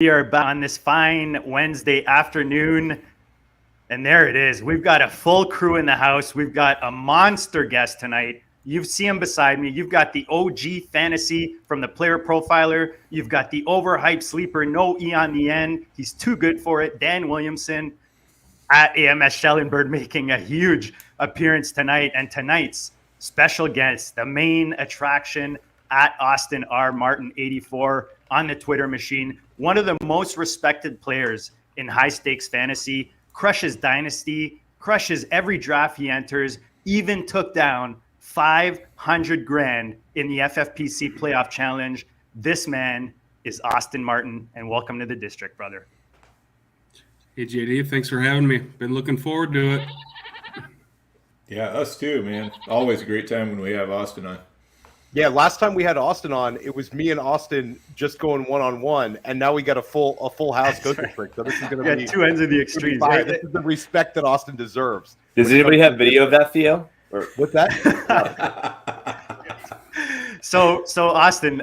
We are back on this fine Wednesday afternoon, and there it is. We've got a full crew in the house. We've got a monster guest tonight. You see him beside me. You've got the OG fantasy from the player profiler. You've got the overhyped sleeper, no E on the end. He's too good for it. Dan Williamson at AMS Schellenberg making a huge appearance tonight. And tonight's special guest, the main attraction at Austin R. Martin 84 on the Twitter machine. One of the most respected players in high stakes fantasy, crushes Dynasty, crushes every draft he enters, even took down 500 grand in the FFPC playoff challenge. This man is Austin Martin, and welcome to the DiSTRiCT, brother. Hey, JD, thanks for having me. Been looking forward to it. Yeah, us too, man. Always a great time when we have Austin on. Yeah, last time we had Austin on, it was me and Austin just going one-on-one, and now we got a full house coaching trick. So this is going to be two ends of the extremes. Right? This is the respect that Austin deserves. Does anybody have video of that, Theo? Or what's that? So Austin,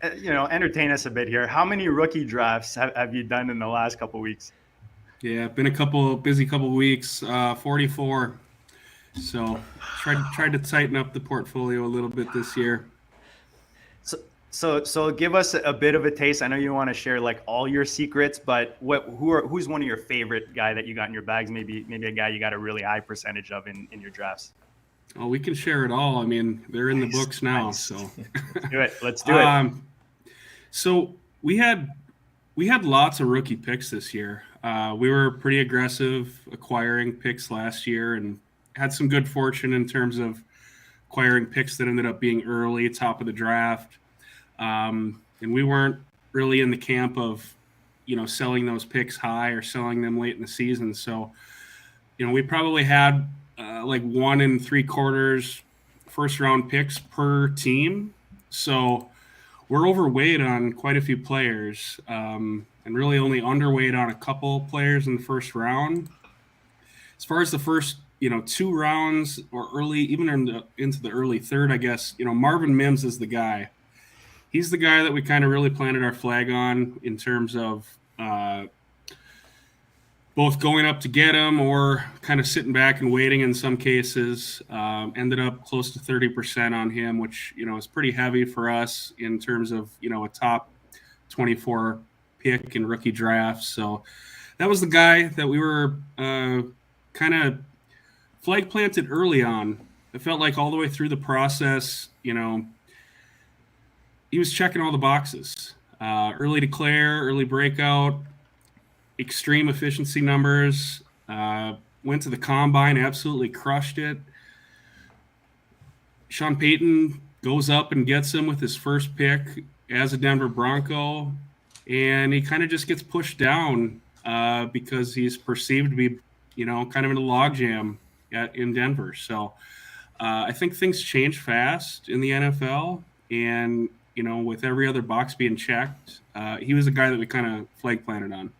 entertain us a bit here. How many rookie drafts have you done in the last couple of weeks? Yeah, been a busy couple of weeks. 44. So tried to tighten up the portfolio a little bit this year. So give us a bit of a taste. I know you want to share like all your secrets, but who's one of your favorite guy that you got in your bags? Maybe a guy you got a really high percentage of in your drafts. Oh, we can share it all. I mean, they're in the books now. Nice. So let's do it. So we had lots of rookie picks this year. We were pretty aggressive acquiring picks last year and had some good fortune in terms of acquiring picks that ended up being early, top of the draft. And we weren't really in the camp of, selling those picks high or selling them late in the season. So, we probably had like 1 3/4 first round picks per team. So we're overweight on quite a few players, and really only underweight on a couple players in the first round. As far as the first 2 rounds or early, even into the early third, I guess, Marvin Mims is the guy. He's the guy that we kind of really planted our flag on in terms of both going up to get him or kind of sitting back and waiting in some cases. Ended up close to 30% on him, which, is pretty heavy for us in terms of, a top 24 pick in rookie drafts. So that was the guy that we were kind of flag planted early on. It felt like all the way through the process, he was checking all the boxes. Early declare, early breakout, extreme efficiency numbers, went to the combine, absolutely crushed it. Sean Payton goes up and gets him with his first pick as a Denver Bronco, and he kind of just gets pushed down because he's perceived to be, kind of in a logjam in Denver. So I think things change fast in the NFL, and with every other box being checked, he was a guy that we kind of flag planted on.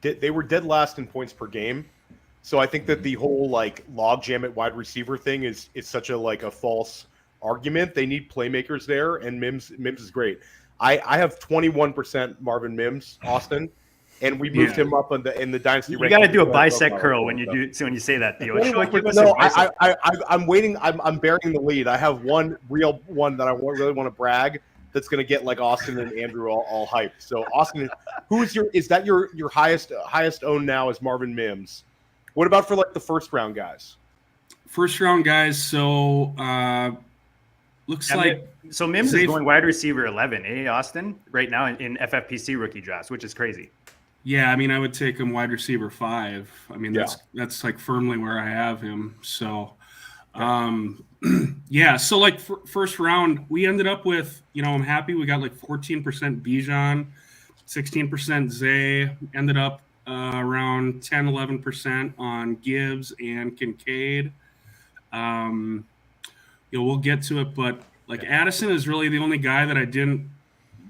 They were dead last in points per game, so I think that the whole logjam at wide receiver thing is such a false argument. They need playmakers there, and Mims is great. I have 21% Marvin Mims, Austin. And we moved him up in the Dynasty. You got to do a bicep curl when you say that, Theo. I'm waiting. I'm burying the lead. I have one real one that I really want to brag. That's going to get Austin and Andrew all hyped. So Austin, is that your highest owned now is Marvin Mims? What about for the first round guys? First round guys. So looks like so Mims is going wide receiver 11, Austin, right now in FFPC rookie drafts, which is crazy. Yeah, I mean, I would take him wide receiver 5. I mean, that's firmly where I have him. So, So first round, we ended up with, I'm happy we got 14% Bijan, 16% Zay, ended up around 10, 11% on Gibbs and Kincaid. We'll get to it, but Addison is really the only guy that I didn't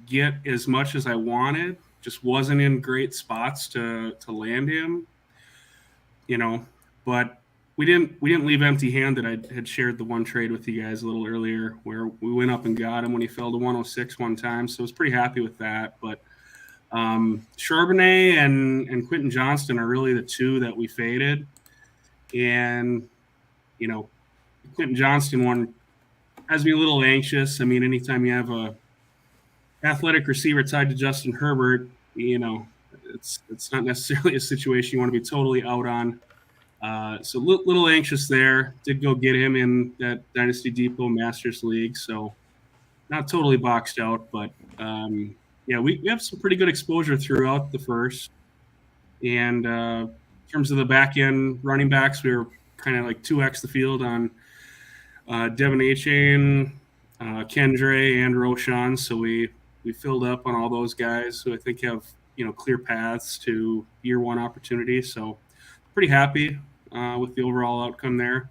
get as much as I wanted. Just wasn't in great spots to land him, but we didn't leave empty-handed. I had shared the one trade with you guys a little earlier where we went up and got him when he fell to 106 one time. So I was pretty happy with that. But Charbonnet and Quentin Johnston are really the two that we faded. And, Quentin Johnston one has me a little anxious. I mean, anytime you have a athletic receiver tied to Justin Herbert, it's not necessarily a situation you want to be totally out on. So little anxious there. Did go get him in that Dynasty Depot Masters League, so not totally boxed out, but we have some pretty good exposure throughout the first. And in terms of the back end running backs, we were kind of like 2x the field on Devon Achane, Kendre, and Roshan. So we filled up on all those guys who I think have clear paths to year one opportunity. So pretty happy with the overall outcome there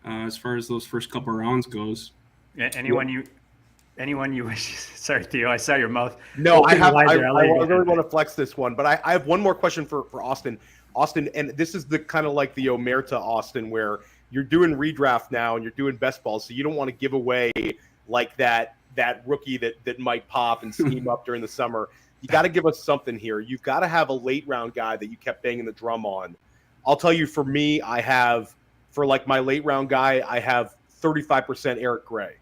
as far as those first couple of rounds goes. Anyone you wish? Sorry, Theo, I saw your mouth. No, I really want to flex this one, but I have one more question for Austin. Austin, and this is the kind of like the Omerta Austin, where you're doing redraft now and you're doing best balls, so you don't want to give away like that rookie that might pop and scheme up during the summer. You got to give us something here. You've got to have a late round guy that you kept banging the drum on. I'll tell you, for me, for like my late round guy, I have 35% Eric Gray,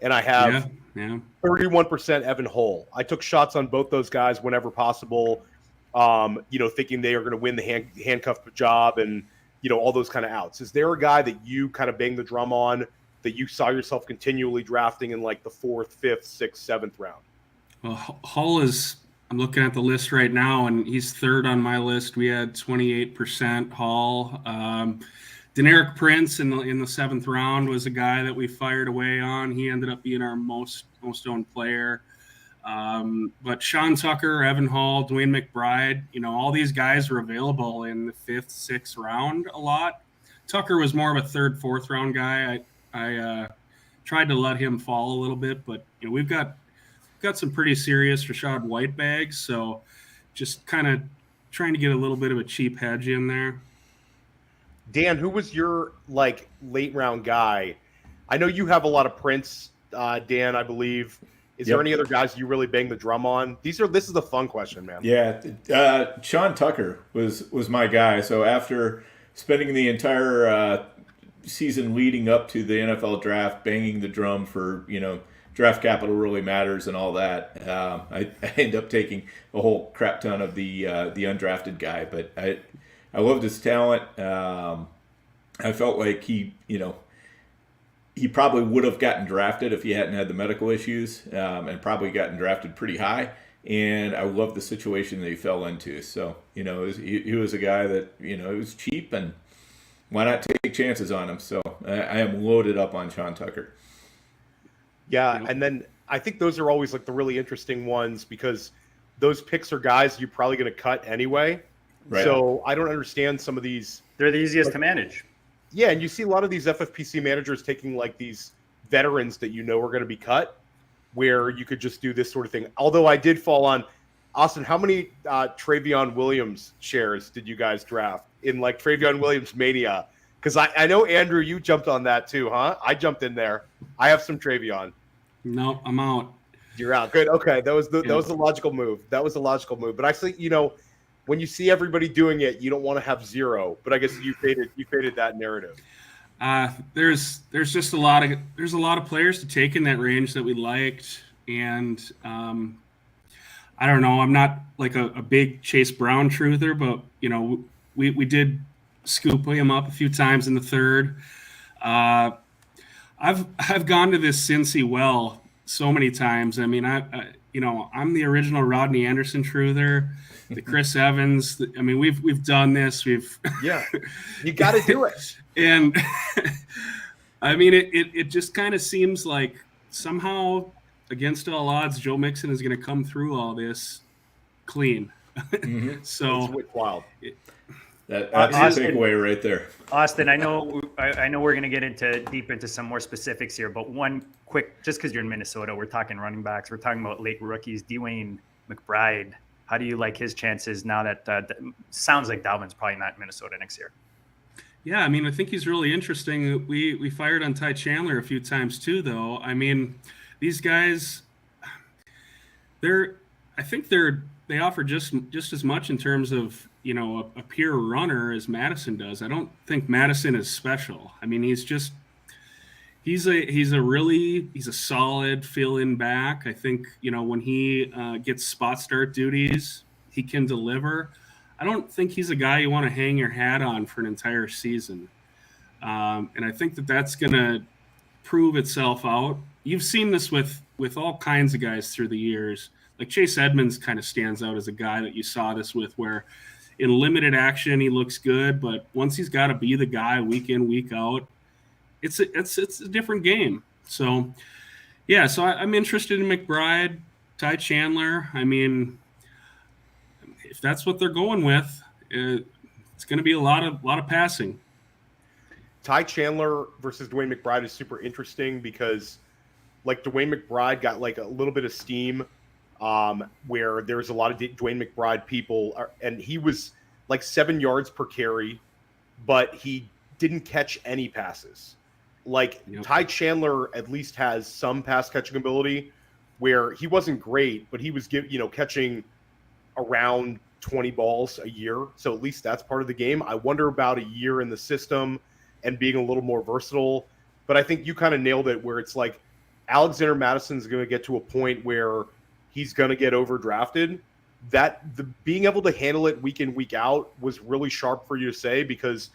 and I have 31% Evan Hull. I took shots on both those guys whenever possible, thinking they are going to win the handcuff job and, all those kind of outs. Is there a guy that you kind of bang the drum on that you saw yourself continually drafting in like the 4th, 5th, 6th, 7th round? Well, Hull I'm looking at the list right now, and he's third on my list. We had 28% Hall. Deneric Prince in the 7th round was a guy that we fired away on. He ended up being our most owned player. But Sean Tucker, Evan Hall, Dwayne McBride, all these guys were available in the 5th, 6th round a lot. Tucker was more of a 3rd, 4th round guy. I tried to let him fall a little bit, but we've got some pretty serious Rashad White bags, so just kind of trying to get a little bit of a cheap hedge in there. Dan, who was your like late round guy? I know you have a lot of Prince, Dan, I believe. Is there any other guys you really bang the drum on? This is a fun question, man. Yeah, Sean Tucker was my guy. So after spending the entire season leading up to the NFL draft, banging the drum for draft capital really matters and all that, I ended up taking a whole crap ton of the undrafted guy, but I loved his talent. I felt like he probably would have gotten drafted if he hadn't had the medical issues, and probably gotten drafted pretty high. And I love the situation that he fell into. So, he was a guy that, it was cheap, and why not take chances on him? So I am loaded up on Sean Tucker. Yeah, and then I think those are always like the really interesting ones because those picks are guys you're probably going to cut anyway. Right. So I don't understand some of these. They're the easiest to manage. Yeah, and you see a lot of these FFPC managers taking like these veterans that are going to be cut, where you could just do this sort of thing. Although I did fall on Austin. How many Travion Williams shares did you guys draft in like Travion Williams mania? Because I know, Andrew, you jumped on that too, huh? I jumped in there. I have some Travion. No, I'm out. You're out. Good. Okay, that was the logical move. But I think when you see everybody doing it, you don't want to have zero. But I guess you faded that narrative. There's just a lot of players to take in that range that we liked, and I don't know. I'm not like a big Chase Brown truther, but we did scoop him up a few times in the 3rd. I've gone to this Cincy well so many times. I mean, I'm the original Rodney Anderson truther, the Chris Evans. We've done this. You got to do it. And I mean, it just kind of seems like somehow, against all odds, Joe Mixon is going to come through all this clean. Mm-hmm. So it's wild. That's a takeaway right there. Austin, I know we're going to get deep into some more specifics here, but one quick, just because you're in Minnesota, we're talking running backs, we're talking about late rookies. Dwayne McBride, how do you like his chances now that sounds like Dalvin's probably not in Minnesota next year? Yeah, I mean, I think he's really interesting. We fired on Ty Chandler a few times too, though. I mean, these guys, I think they're they offer just as much in terms of, you know, a pure runner as Madison does. I don't think Madison is special. I mean, he's a solid fill-in back. I think, you know, when he gets spot start duties, he can deliver. I don't think he's a guy you want to hang your hat on for an entire season. And I think that's going to prove itself out. You've seen this with all kinds of guys through the years. Like Chase Edmonds kind of stands out as a guy that you saw this with, where in limited action he looks good, but once he's got to be the guy week in, week out, it's a different game. So yeah, so I'm interested in McBride, Ty Chandler. I mean, if that's what they're going with, it's going to be a lot of passing. Ty Chandler versus Dwayne McBride is super interesting because, like, Dwayne McBride got like a little bit of steam, where there's a lot of Dwayne McBride people, and he was like 7 yards per carry, but he didn't catch any passes. Like, yep. Ty Chandler at least has some pass catching ability, where he wasn't great, but he was catching around 20 balls a year. So at least that's part of the game. I wonder about a year in the system and being a little more versatile. But I think you kind of nailed it, where it's like Alexander Madison's going to get to a point where he's going to get overdrafted. That the being able to handle it week in, week out was really sharp for you to say, because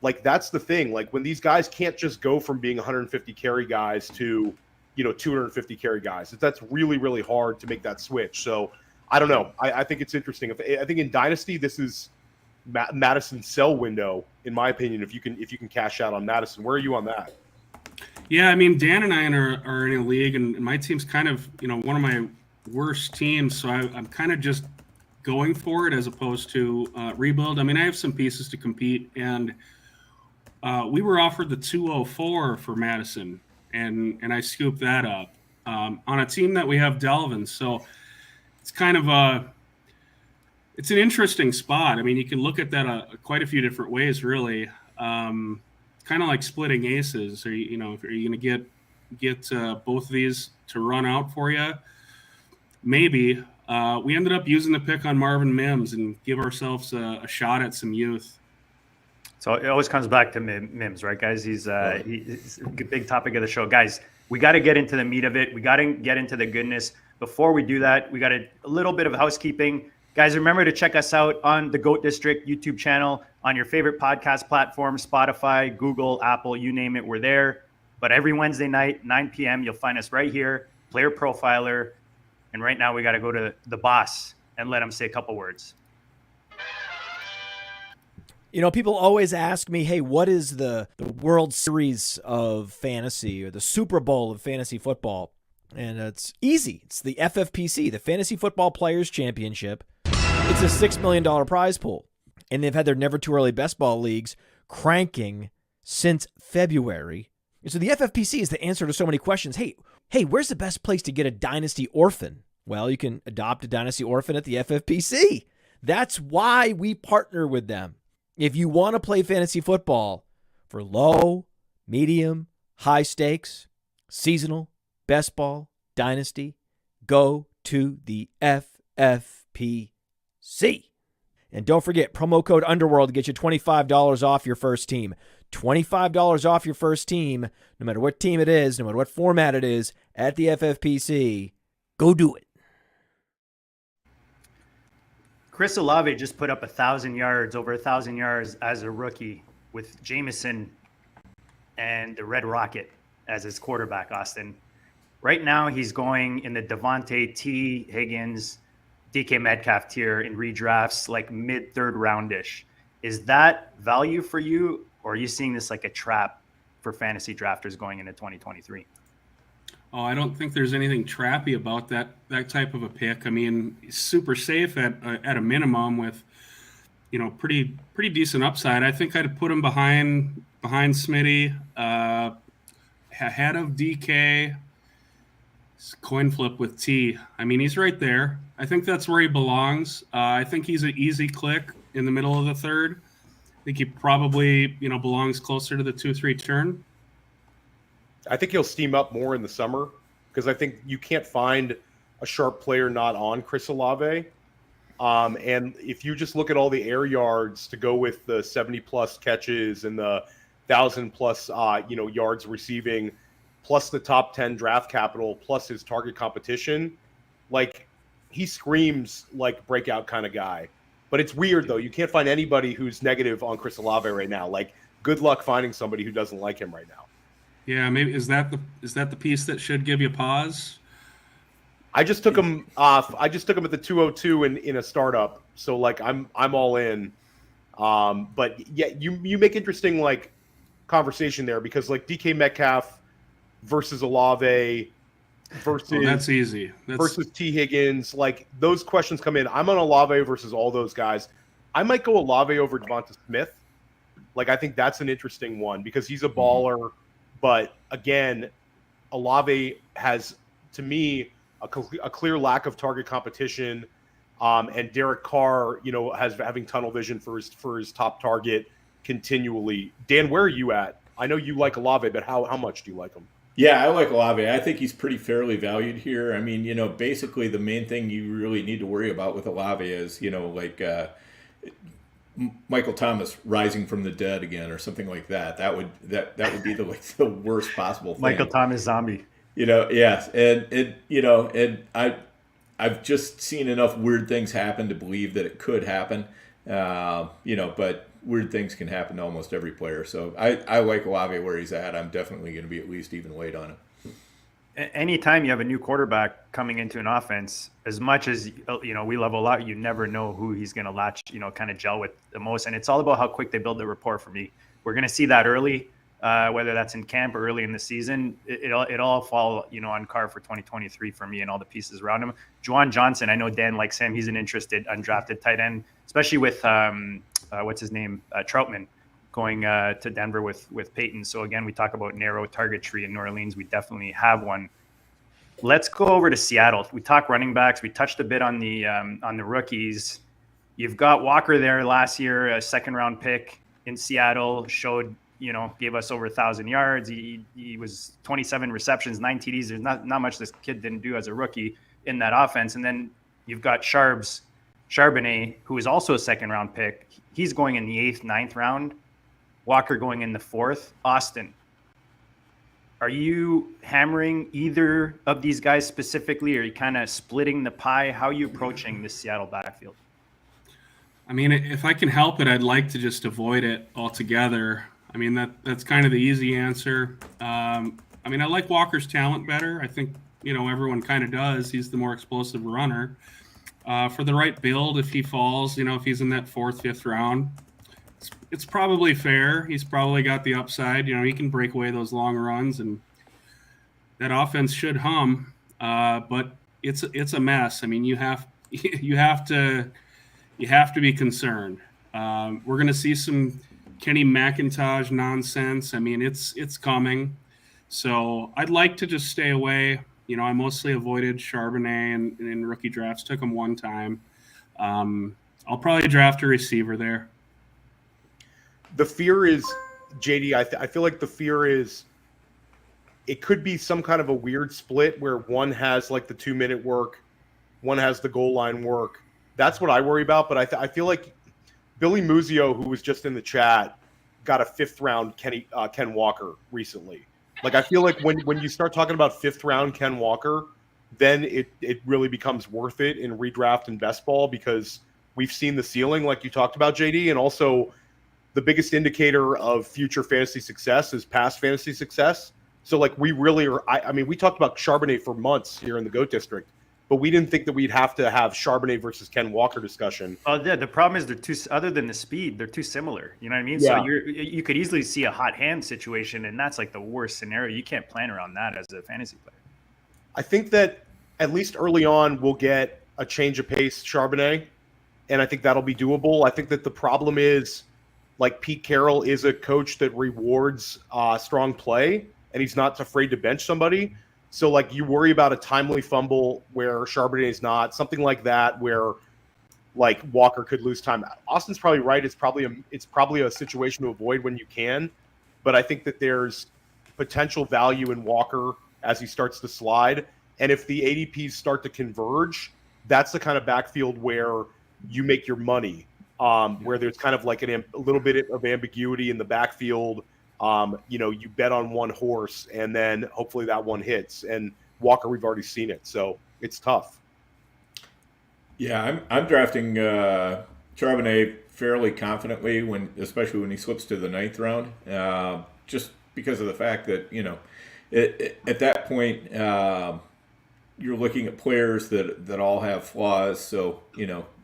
like that's the thing. Like when these guys can't just go from being 150 carry guys to, 250 carry guys. That's really, really hard to make that switch. So I don't know. I think it's interesting. I think in Dynasty, this is Madison's sell window, in my opinion, if you can cash out on Madison. Where are you on that? Yeah, I mean, Dan and I are in a league, and my team's kind of, one of my worst teams, so I'm kind of just going for it as opposed to rebuild. I mean, I have some pieces to compete, and we were offered the 204 for Madison, and I scooped that up on a team that we have Dalvin. So it's kind of it's an interesting spot. I mean, you can look at that quite a few different ways, really. Kind of like splitting aces. Are you going to get both of these to run out for you? Maybe. We ended up using the pick on Marvin Mims and give ourselves a shot at some youth. So it always comes back to Mims, right, guys? He's a big topic of the show. Guys, we got to get into the meat of it. We got to get into the goodness. Before we do that, we got a little bit of housekeeping. Guys, remember to check us out on the GOAT District YouTube channel, on your favorite podcast platform, Spotify, Google, Apple, you name it, we're there. But every Wednesday night, 9 p.m., you'll find us right here, Player Profiler. And right now we got to go to the boss and let him say a couple words. People always ask me, hey, what is the World Series of fantasy or the Super Bowl of fantasy football? And it's easy. It's the FFPC, the Fantasy Football Players Championship. It's a $6 million prize pool. And they've had their Never Too Early Best Ball leagues cranking since February. And so the FFPC is the answer to so many questions. Hey, where's the best place to get a Dynasty Orphan? Well, you can adopt a Dynasty Orphan at the FFPC. That's why we partner with them. If you want to play fantasy football for low, medium, high stakes, seasonal, best ball, dynasty, go to the FFPC. And don't forget, promo code Underworld to get you $25 off your first team. $25 off your first team, no matter what team it is, no matter what format it is, at the FFPC. Go do it. Chris Olave just put up 1,000 yards, over 1,000 yards as a rookie with Jameson and the Red Rocket as his quarterback, Austin. Right now, he's going in the Devontae T. Higgins, DK Metcalf tier in redrafts, like mid-third roundish. Is that value for you, or are you seeing this like a trap for fantasy drafters going into 2023? Oh, I don't think there's anything trappy about that type of a pick. I mean, super safe at a minimum with, pretty decent upside. I think I'd put him behind Smitty, ahead of DK. Coin flip with T. I mean, he's right there. I think that's where he belongs. I think he's an easy click in the middle of the third. I think he probably, belongs closer to the 2-3 turn. I think he'll steam up more in the summer because I think you can't find a sharp player not on Chris Olave. And if you just look at all the air yards to go with the 70+ catches and the 1,000+ yards receiving, plus the top 10 draft capital, plus his target competition, like he screams like breakout kind of guy. But it's weird though. You can't find anybody who's negative on Chris Olave right now. Like, good luck finding somebody who doesn't like him right now. Yeah, maybe is that the piece that should give you pause? I just took him off. I just took him at the 202 in a startup. So like I'm all in. But yeah, you make interesting like conversation there, because like DK Metcalf versus Olave versus that's easy. Versus T Higgins, like those questions come in. I'm on Olave versus all those guys. I might go Olave over Devonta Smith. Like I think that's an interesting one because he's a baller. But again, Olave has, to me, a clear lack of target competition, and Derek Carr, has having tunnel vision for his top target continually. Dan, where are you at? I know you like Olave, but how much do you like him? Yeah, I like Olave. I think he's pretty fairly valued here. I mean, basically the main thing you really need to worry about with Olave is, Michael Thomas rising from the dead again or something like that. That would be the worst possible thing. Michael Thomas zombie. Yes, and I've just seen enough weird things happen to believe that it could happen. But weird things can happen to almost every player. So I like Olave where he's at. I'm definitely going to be at least even weight on him. Anytime you have a new quarterback coming into an offense, as much as we love a lot, you never know who he's going to latch, kind of gel with the most. And it's all about how quick they build the rapport for me. We're going to see that early, whether that's in camp or early in the season. It all fall, on Carr for 2023 for me and all the pieces around him. Juwan Johnson, I know Dan likes him. He's an interested undrafted tight end, especially with what's his name, Troutman, going to Denver with Peyton. So again, we talk about narrow target tree in New Orleans. We definitely have one. Let's go over to Seattle. We talk running backs. We touched a bit on the rookies. You've got Walker there last year, a second-round pick in Seattle, showed, gave us over 1,000 yards. He was 27 receptions, 9 TDs. There's not much this kid didn't do as a rookie in that offense. And then you've got Charbonnet, who is also a second-round pick. He's going in the 8th, 9th round. Walker going in the 4th. Austin, are you hammering either of these guys specifically, or are you kind of splitting the pie? How are you approaching the Seattle backfield? I mean, if I can help it, I'd like to just avoid it altogether. I mean, that's kind of the easy answer. I like Walker's talent better. I think, everyone kind of does. He's the more explosive runner. For the right build, if he falls, if he's in that 4th, 5th round, it's probably fair. He's probably got the upside. He can break away those long runs, and that offense should hum. But it's a mess. I mean, you have to be concerned. We're going to see some Kenny McIntosh nonsense. I mean, it's coming. So I'd like to just stay away. I mostly avoided Charbonnet in rookie drafts. Took him one time. I'll probably draft a receiver there. The fear is, JD, I feel like the fear is it could be some kind of a weird split where one has like the 2-minute work, one has the goal line work. That's what I worry about. But I feel like Billy Muzio, who was just in the chat, got a 5th round Ken Walker recently. Like, I feel like when you start talking about 5th round Ken Walker, then it really becomes worth it in redraft and best ball, because we've seen the ceiling like you talked about, JD, and also the biggest indicator of future fantasy success is past fantasy success. So like we really are, I mean, we talked about Charbonnet for months here in the GOAT District, but we didn't think that we'd have to have Charbonnet versus Ken Walker discussion. Yeah, the problem is they're too, other than the speed, they're too similar. You know what I mean? Yeah. So you could easily see a hot hand situation, and that's like the worst scenario. You can't plan around that as a fantasy player. I think that at least early on we'll get a change of pace Charbonnet, and I think that'll be doable. I think that the problem is, like, Pete Carroll is a coach that rewards strong play, and he's not afraid to bench somebody. So, like, you worry about a timely fumble where Charbonnet is not, something like that where, like, Walker could lose time. Austin's probably right. It's probably a situation to avoid when you can. But I think that there's potential value in Walker as he starts to slide. And if the ADPs start to converge, that's the kind of backfield where you make your money. Where there's kind of like a little bit of ambiguity in the backfield. You bet on one horse, and then hopefully that one hits. And Walker, we've already seen it, so it's tough. Yeah, I'm drafting Charbonnet fairly confidently especially when he slips to the 9th round, just because of the fact that at that point you're looking at players that all have flaws, so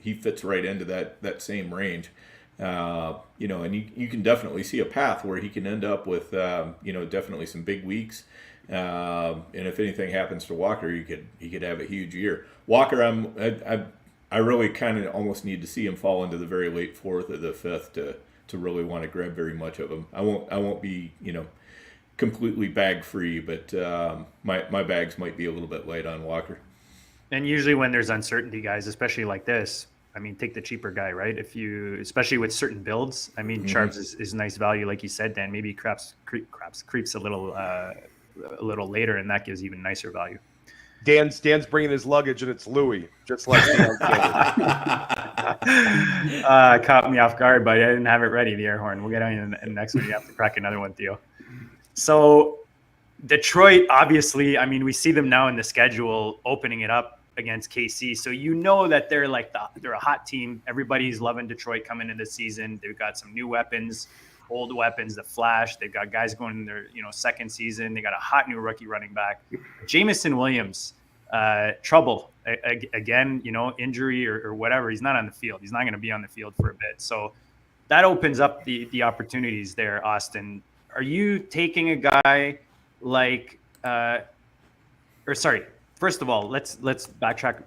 he fits right into that same range, and you can definitely see a path where he can end up with definitely some big weeks. And if anything happens to Walker, he could have a huge year. Walker, I really kind of almost need to see him fall into the very late 4th or the 5th to really want to grab very much of him. I won't be completely bag free, but my bags might be a little bit light on Walker. And usually when there's uncertainty, guys, especially like this, I mean, take the cheaper guy, right? Especially with certain builds, I mean, Charbs is nice value, like you said, Dan. Maybe creeps a little later, and that gives even nicer value. Dan's bringing his luggage, and it's Louis, just like caught me off guard, but I didn't have it ready, the air horn. We'll get on in the next one. You have to crack another one, Theo. So Detroit, obviously, I mean, we see them now in the schedule opening it up against KC. So that they're they're a hot team. Everybody's loving Detroit coming into the season. They've got some new weapons, old weapons, the Flash. They've got guys going in their second season. They got a hot new rookie running back. Jameson Williams, trouble again, injury or whatever. He's not on the field. He's not going to be on the field for a bit. So that opens up the opportunities there, Austin. Are you taking a guy like first of all, let's backtrack.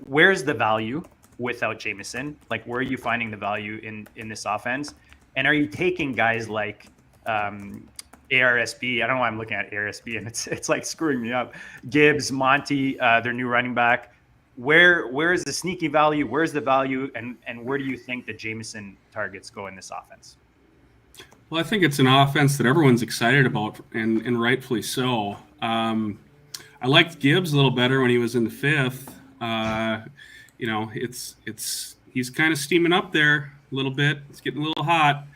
Where's the value without Jameson? Like, where are you finding the value in this offense? And are you taking guys like ARSB? I don't know why I'm looking at ARSB and it's like screwing me up. Gibbs, Monty, their new running back. Where is the sneaky value? Where's the value? And where do you think the Jameson targets go in this offense? Well, I think it's an offense that everyone's excited about, and rightfully so. I liked Gibbs a little better when he was in the 5th. He's kind of steaming up there a little bit. It's getting a little hot.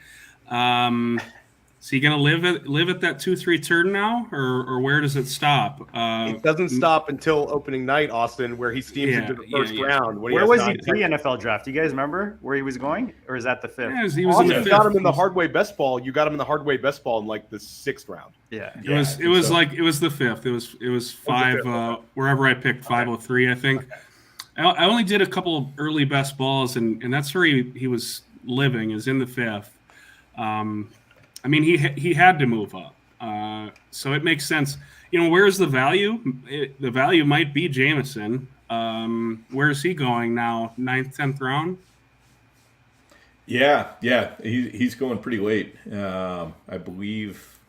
So you gonna live at that 2-3 turn now, or where does it stop? It doesn't stop until opening night, Austin, where he steams into the first round. Where was he pre-NFL draft? Do you guys remember where he was going, or is that the 5th? Yeah, he was in the 5th. You got him in the hardway best ball. You got him in the hardway best ball in like the 6th round. Yeah, it was the 5th. It was 5 wherever I picked 503, I think. I only did a couple early best balls, and that's where he was living, is in the 5th. I mean, he had to move up, so it makes sense. Where's the value? The value might be Jameson. Where is he going now? 9th, 10th round? Yeah, he's going pretty late. I believe.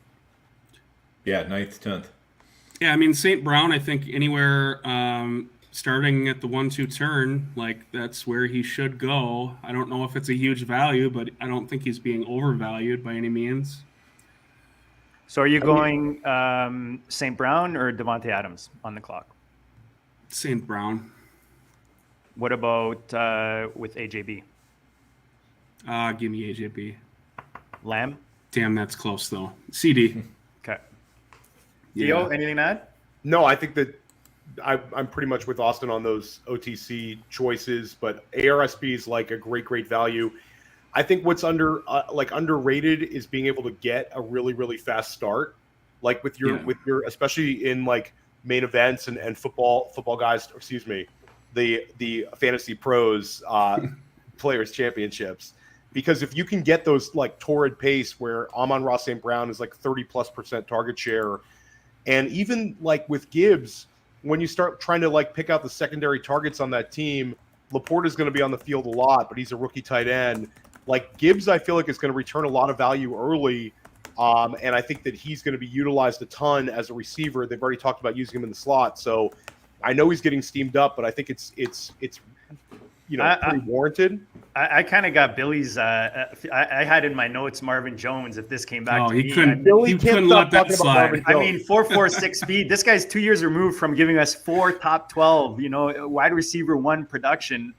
Yeah, 9th, 10th. Yeah, I mean, St. Brown, I think anywhere starting at the 1-2 turn, like that's where he should go. I don't know if it's a huge value, but I don't think he's being overvalued by any means. So are you going St. Brown or Devontae Adams on the clock? St. Brown. What about with AJB? Give me AJB. Lamb? Damn, that's close though. CD. Okay. Theo, anything to add? No, I think that I'm pretty much with Austin on those OTC choices, but ARSB is like a great value. I think what's underrated is being able to get a really, really fast start, like with your especially in like main events and football guys. Excuse me, the fantasy pros players championships, because if you can get those like torrid pace where Amon-Ra St. Brown is like 30+% target share, and even like with Gibbs, when you start trying to like pick out the secondary targets on that team, Laporte is going to be on the field a lot, but he's a rookie tight end. Like Gibbs, I feel like is going to return a lot of value early, and I think that he's going to be utilized a ton as a receiver. They've already talked about using him in the slot, so I know he's getting steamed up, but I think it's pretty warranted. I kind of got Billy's. I had in my notes Marvin Jones. If this came back to he me, couldn't. Billy He can't couldn't stop let that talking about slide. Marvin I mean, 4.46 speed. This guy's 2 years removed from giving us 4 top 12. Wide receiver 1 production.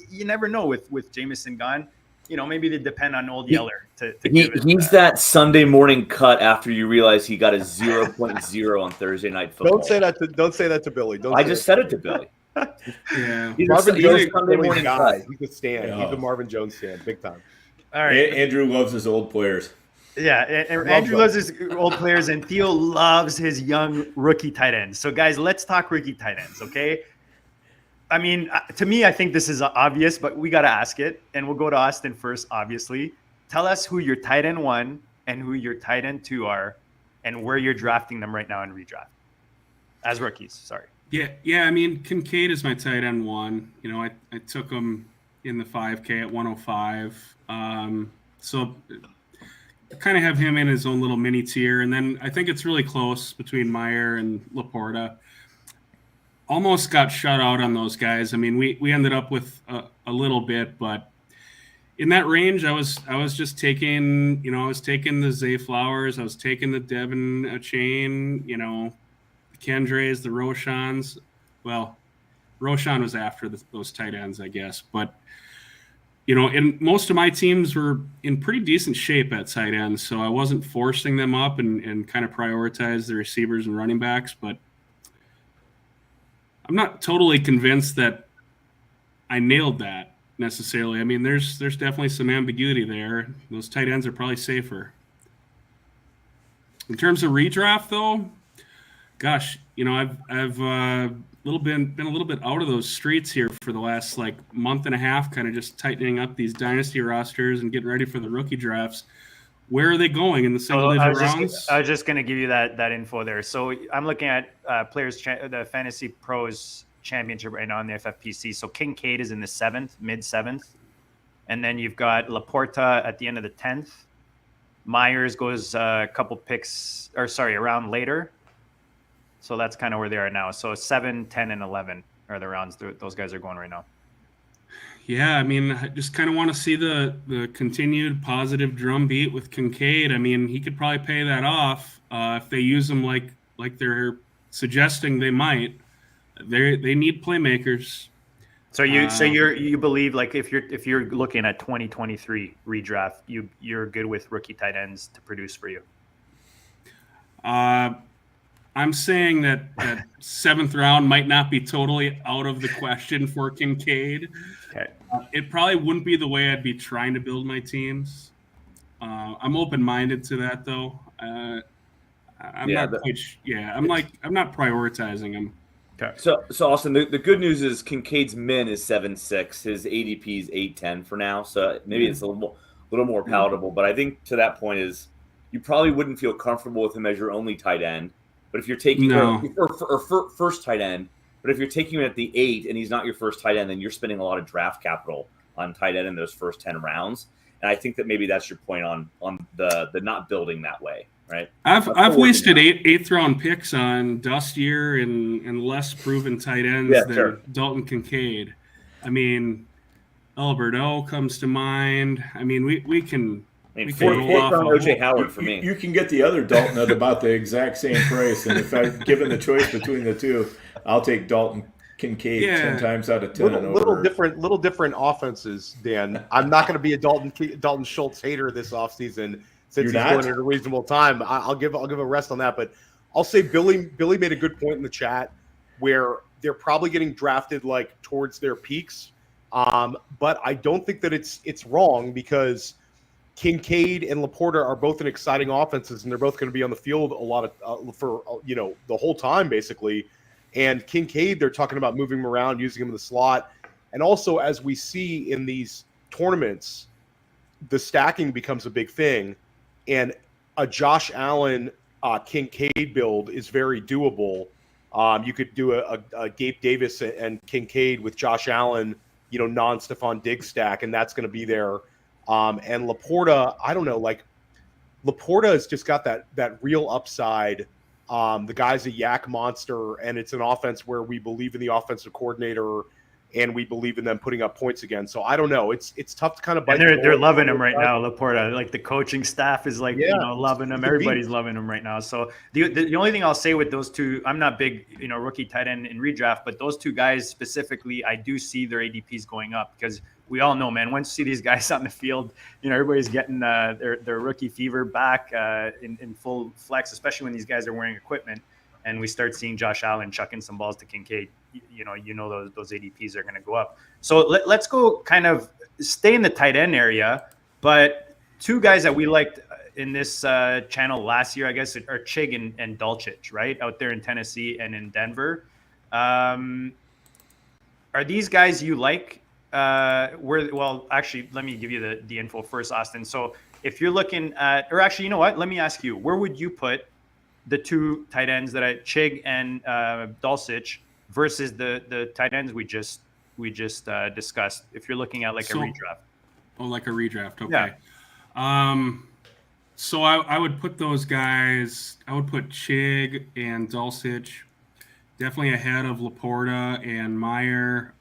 You never know with Jameson gone. Maybe they depend on Old Yeller to give it. He's that Sunday morning cut after you realize he got a 0.0 on Thursday Night Football. Don't say that to Billy. I just said it to Billy. Yeah. Marvin He's Jones a is Sunday Billy's morning guy. cut. He's a stand. Yeah. He's a Marvin Jones stand, big time. All right. Andrew loves his old players. Yeah, and Andrew loves his old players, and Theo loves his young rookie tight ends. So, guys, let's talk rookie tight ends, okay? I mean, to me, I think this is obvious, but we got to ask it, and we'll go to Austin first, obviously. Tell us who your tight end 1 and who your tight end 2 are, and where you're drafting them right now in redraft as rookies. Sorry. Yeah. I mean, Kincaid is my tight end 1. I took him in the 5K at 105. So I kind of have him in his own little mini tier, and then I think it's really close between Meyer and Laporta. Almost got shut out on those guys. I mean, we ended up with a little bit, but in that range, I was just taking, I was taking the Zay Flowers, I was taking the Devon Achane, the Kendrys, the Roshans. Well, Roshan was after those tight ends, I guess, but and most of my teams were in pretty decent shape at tight ends, so I wasn't forcing them up and kind of prioritize the receivers and running backs, but I'm not totally convinced that I nailed that necessarily. I mean, there's definitely some ambiguity there. Those tight ends are probably safer. In terms of redraft, though, gosh, I've been a little bit out of those streets here for the last month and a half, kind of just tightening up these dynasty rosters and getting ready for the rookie drafts. Where are they going in the single-digit rounds? I was just going to give you that info there. So I'm looking at the Fantasy Pros Championship right now on the FFPC. So Kincaid is in the mid-7th. And then you've got Laporta at the end of the 10th. Myers goes a couple picks, around later. So that's kind of where they are now. So 7, 10, and 11 are the rounds those guys are going right now. Yeah, I mean, I just kind of want to see the continued positive drumbeat with Kincaid. I mean, he could probably pay that off if they use him like they're suggesting they might. They need playmakers. So you believe if you're looking at 2023 redraft, you're good with rookie tight ends to produce for you. I'm saying that 7th round might not be totally out of the question for Kincaid. Okay. It probably wouldn't be the way I'd be trying to build my teams. I'm open-minded to that, though. I'm not prioritizing them. Okay. So Austin, the good news is Kincaid's min is 7.6. His ADP is 8.10 for now. So maybe it's a little more palatable. But I think to that point is you probably wouldn't feel comfortable with him as your only tight end. But if you're taking or first tight end, but if you're taking him at the 8 and he's not your first tight end, then you're spending a lot of draft capital on tight end in those first 10 rounds. And I think that maybe that's your point on the not building that way, right? I've wasted 8th round picks on dustier and less proven tight ends than Dalton Kincaid. I mean, Alberto comes to mind. I mean, we can. Fourth round OJ Howard for me. You can get the other Dalton at about the exact same price, and if I'm given the choice between the two, I'll take Dalton Kincaid 10 times out of 10. Little different offenses, Dan. I'm not going to be a Dalton Schultz hater this offseason since he's going at a reasonable time. I'll give a rest on that, but I'll say Billy made a good point in the chat where they're probably getting drafted towards their peaks, but I don't think that it's wrong because Kincaid and Laporta are both in exciting offenses, and they're both going to be on the field a lot of for the whole time basically. And Kincaid, they're talking about moving him around, using him in the slot, and also as we see in these tournaments, the stacking becomes a big thing, and a Josh Allen Kincaid build is very doable. You could do a Gabe Davis and Kincaid with Josh Allen, non-Stephon Diggs stack, and that's going to be there. And Laporta, I don't know, Laporta has just got that real upside. The guy's a yak monster, and it's an offense where we believe in the offensive coordinator. and we believe in them putting up points again. So I don't know. It's tough to kind of bite. And they're loving him right now, Laporta. Like the coaching staff is like, Yeah, loving him. Everybody's loving him right now. So the only thing I'll say with those two, I'm not big, rookie tight end in redraft, but those two guys specifically, I do see their ADPs going up because we all know, man, once you see these guys on the field, everybody's getting their rookie fever back in full flex, especially when these guys are wearing equipment. And we start seeing Josh Allen chucking some balls to Kincaid, those ADPs are going to go up. So let's go kind of stay in the tight end area. But two guys that we liked in this channel last year, I guess, are Chig and Dulcich, right? Out there in Tennessee and in Denver. Are these guys you like? Actually, let me give you the info first, Austin. So if you're looking at, or actually, you know what? Let me ask you, where would you put the two tight ends Chig and Dulcich versus the tight ends we just discussed? If you're looking at a redraft. Oh, like a redraft. Okay. Yeah. So I would put those guys. I would put Chig and Dulcich definitely ahead of Laporta and Meyer.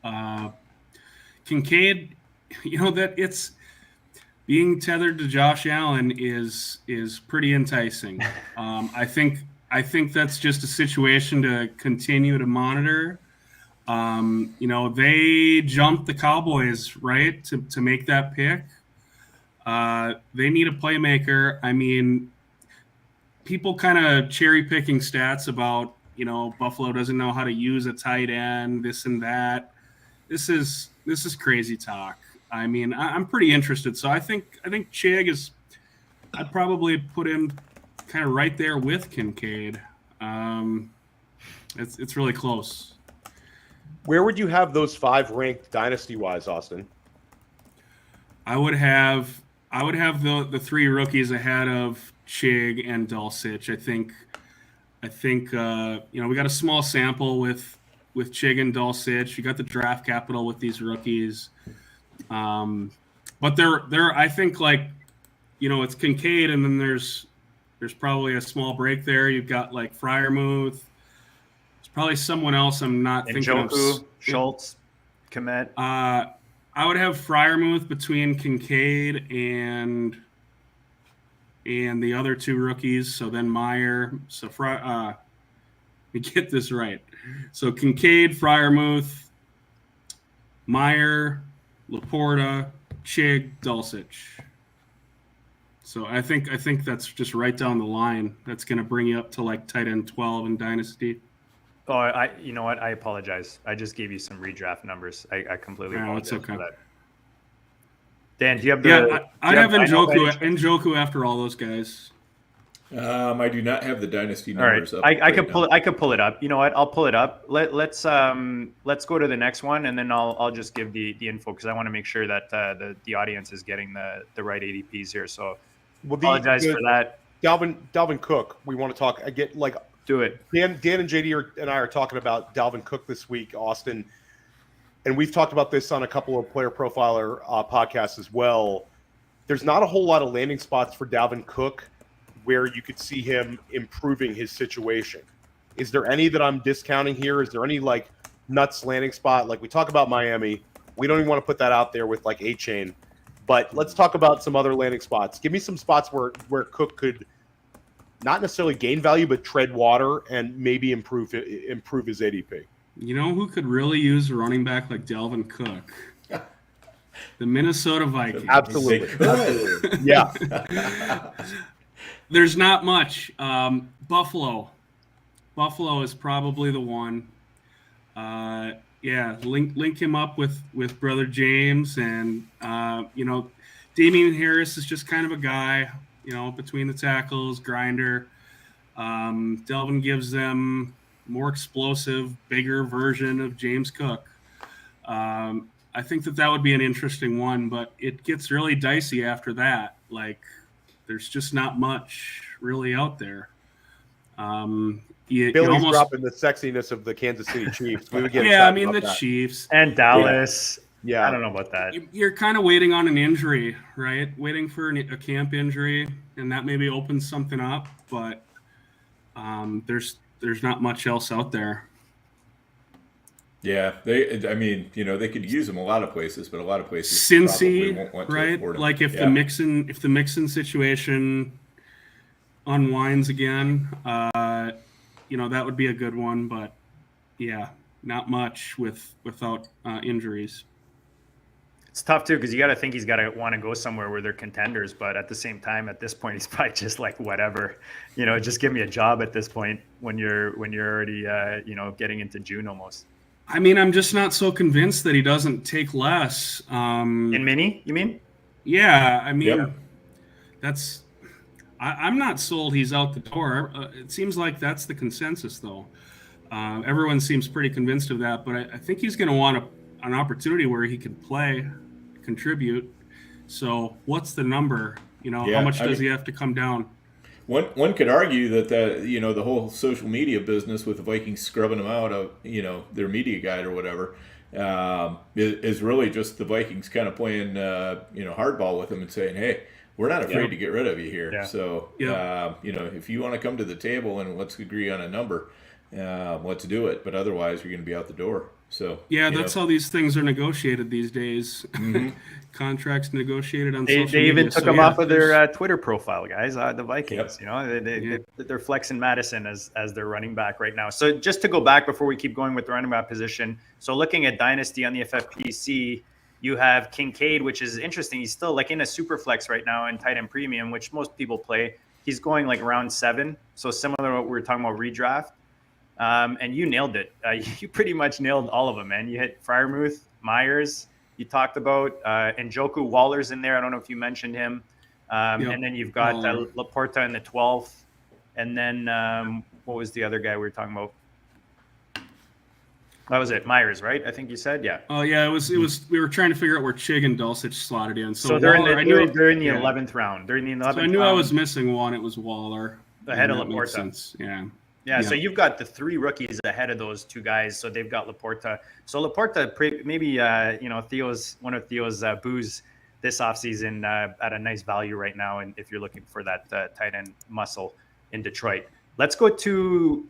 Kincaid, that it's being tethered to Josh Allen is pretty enticing. I think that's just a situation to continue to monitor. They jumped the Cowboys, right, to make that pick. They need a playmaker. I mean, people kind of cherry picking stats about, Buffalo doesn't know how to use a tight end, this and that. This is crazy talk. I mean, I'm pretty interested. So I think Chig is. I'd probably put him kind of right there with Kincaid. It's really close. Where would you have those 5 ranked dynasty-wise, Austin? I would have the 3 rookies ahead of Chig and Dulcich. I think we got a small sample with Chig and Dulcich. You got the draft capital with these rookies. But they're I think it's Kincaid, and then there's probably a small break there. You've got Freiermuth. There's probably someone else I'm not thinking of. Schultz, Komet. I would have Freiermuth between Kincaid and the other 2 rookies. So then Meyer. So let me get this right. So Kincaid, Freiermuth, Meyer, Laporta, Chig, Dulcich. So I think that's just right down the line. That's going to bring you up to tight end 12 in Dynasty. Oh, you know what? I apologize. I just gave you some redraft numbers. I completely apologize for that. Dan, do you have the? Yeah, I'd have Njoku after all those guys. I do not have the Dynasty numbers up. I could pull it up. You know what? I'll pull it up. Let's go to the next one, and then I'll just give the info because I want to make sure that the audience is getting the right ADPs here. So apologize for that. Dalvin Cook. We want to talk. Do it. Dan and JD and I are talking about Dalvin Cook this week, Austin, and we've talked about this on a couple of Player Profiler podcasts as well. There's not a whole lot of landing spots for Dalvin Cook where you could see him improving his situation. Is there any that I'm discounting here? Is there any nuts landing spot? We talk about Miami. We don't even want to put that out there with Achane. But let's talk about some other landing spots. Give me some spots where Cook could not necessarily gain value, but tread water and maybe improve his ADP. You know who could really use a running back like Dalvin Cook? The Minnesota Vikings. Absolutely. Yeah. There's not much. Buffalo is probably the one. Link him up with brother James, and Damian Harris is just kind of a guy, between the tackles, grinder. Delvin gives them more explosive, bigger version of James Cook. I think that would be an interesting one, but it gets really dicey after that. There's just not much really out there. Billy's dropping the sexiness of the Kansas City Chiefs. We would get the Chiefs and Dallas. Yeah, I don't know about that. You're kind of waiting on an injury, right? Waiting for a camp injury, and that maybe opens something up. But there's not much else out there. Yeah, I mean, they could use him a lot of places, but a lot of places probably Cincy, won't want to right? afford him. Like if the Mixon situation unwinds again, that would be a good one. But yeah, not much without injuries. It's tough too because you got to think he's got to want to go somewhere where they're contenders, but at the same time, at this point, he's probably just like whatever, just give me a job at this point when you're already getting into June almost. I mean, I'm just not so convinced that he doesn't take less. In mini, you mean? Yeah, I mean, I'm not sold he's out the door. It seems like that's the consensus, though. Everyone seems pretty convinced of that, but I think he's going to want an opportunity where he can play, contribute. So what's the number? How much does he have to come down? One could argue that the whole social media business with the Vikings scrubbing him out of their media guide or whatever is really just the Vikings kind of playing hardball with him and saying, hey, we're not afraid to get rid of you here. Yeah. So if you want to come to the table and let's agree on a number, let's do it. But otherwise, you're going to be out the door. So that's how these things are negotiated these days. Mm-hmm. Contracts negotiated on social media. They even took them off of their Twitter profile, guys. The Vikings, they're flexing Madison as their running back right now. So just to go back before we keep going with the running back position. So looking at Dynasty on the FFPC, you have Kincaid, which is interesting. He's still like in a super flex right now in tight end premium, which most people play. He's going like round 7. So similar to what we were talking about redraft. And you nailed it. You pretty much nailed all of them, man. You hit Freiermuth, Myers. You talked about Njoku. Waller's in there. I don't know if you mentioned him. And then you've got Laporta in the 12th. And then what was the other guy we were talking about? That was it. Myers, right? I think you said, yeah. Oh yeah, it was. We were trying to figure out where Chig and Dulcich slotted in. So they're Waller, in the 11th round. They're in the 11th. So I knew I was missing one. It was Waller ahead of Laporta. Yeah, so you've got the 3 rookies ahead of those 2 guys. So they've got Laporta. So Laporta, maybe one of Theo's boos this offseason at a nice value right now. And if you're looking for that tight end muscle in Detroit, let's go to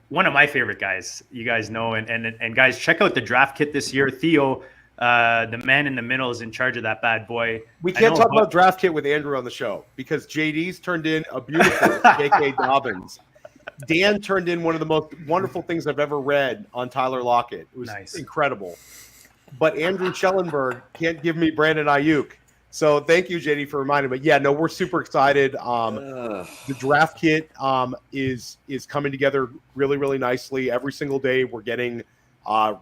one of my favorite guys. You guys know, and guys, check out the draft kit this year. Theo, the man in the middle, is in charge of that bad boy. We can't talk about draft kit with Andrew on the show because JD's turned in a beautiful J.K. Dobbins. Dan turned in one of the most wonderful things I've ever read on Tyler Lockett. It was incredible. But Andrew Schellenberg can't give me Brandon Ayuk. So thank you, JD, for reminding me. Yeah, no, we're super excited. The draft kit is coming together really, really nicely. Every single day we're getting a